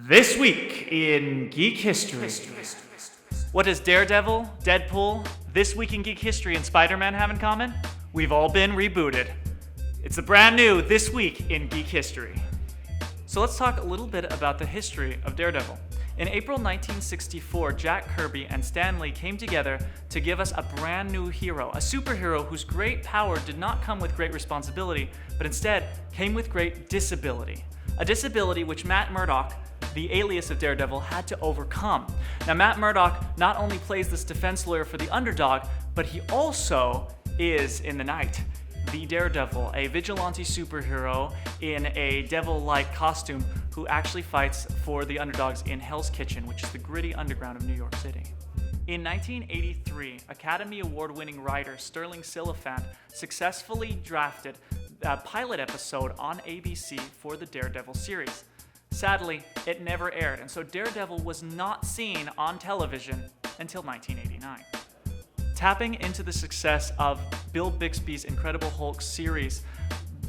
This week in Geek History. What does Daredevil, Deadpool, This Week in Geek History, and Spider-Man have in common? We've all been rebooted. It's a brand new This Week in Geek History. So let's talk a little bit about the history of Daredevil. In April 1964, Jack Kirby and Stan Lee came together to give us a brand new hero, a superhero whose great power did not come with great responsibility, but instead came with great disability. A disability which Matt Murdock, the alias of Daredevil, had to overcome. Now, Matt Murdock not only plays this defense lawyer for the underdog, but he also is, in the night, the Daredevil, a vigilante superhero in a devil-like costume who actually fights for the underdogs in Hell's Kitchen, which is the gritty underground of New York City. In 1983, Academy Award-winning writer Sterling Silliphant successfully drafted a pilot episode on ABC for the Daredevil series. Sadly, it never aired, and so Daredevil was not seen on television until 1989. Tapping into the success of Bill Bixby's Incredible Hulk series,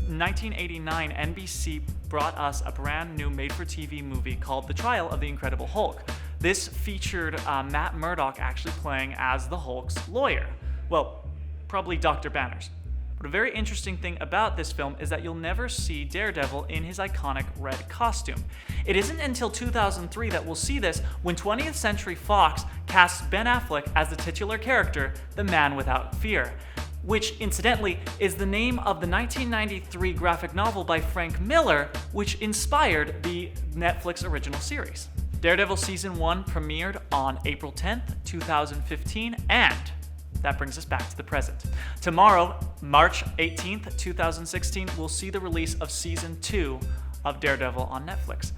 in 1989, NBC brought us a brand new made-for-TV movie called The Trial of the Incredible Hulk. This featured Matt Murdock actually playing as the Hulk's lawyer. Well, probably Dr. Banner's. But a very interesting thing about this film is that you'll never see Daredevil in his iconic red costume. It isn't until 2003 that we'll see this when 20th Century Fox casts Ben Affleck as the titular character, the Man Without Fear, which incidentally is the name of the 1993 graphic novel by Frank Miller, which inspired the Netflix original series. Daredevil Season 1 premiered on April 10th, 2015, and that brings us back to the present. Tomorrow, March 18th, 2016, we'll see the release of Season 2 of Daredevil on Netflix.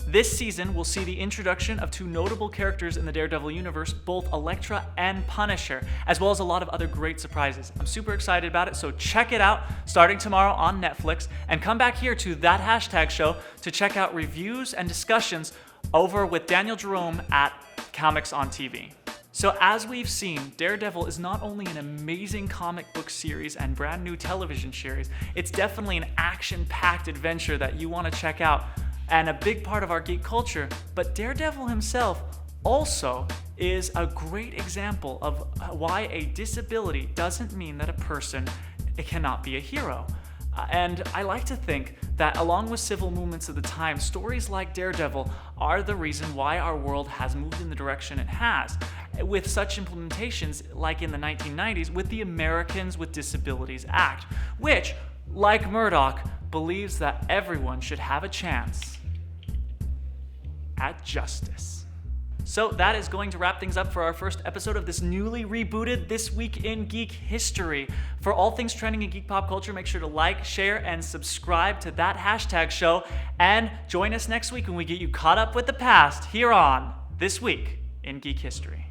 This season, we'll see the introduction of two notable characters in the Daredevil universe, both Elektra and Punisher, as well as a lot of other great surprises. I'm super excited about it, so check it out starting tomorrow on Netflix, and come back here to That Hashtag Show to check out reviews and discussions over with Daniel Jerome at Comics on TV. So as we've seen, Daredevil is not only an amazing comic book series and brand new television series, it's definitely an action-packed adventure that you want to check out and a big part of our geek culture. But Daredevil himself also is a great example of why a disability doesn't mean that a person cannot be a hero. And I like to think that along with civil movements of the time, stories like Daredevil are the reason why our world has moved in the direction it has, with such implementations like in the 1990s with the Americans with Disabilities Act, which, like Murdoch, believes that everyone should have a chance at justice. So that is going to wrap things up for our first episode of this newly rebooted This Week in Geek History. For all things trending in geek pop culture, make sure to like, share, and subscribe to That Hashtag Show. And join us next week when we get you caught up with the past here on This Week in Geek History.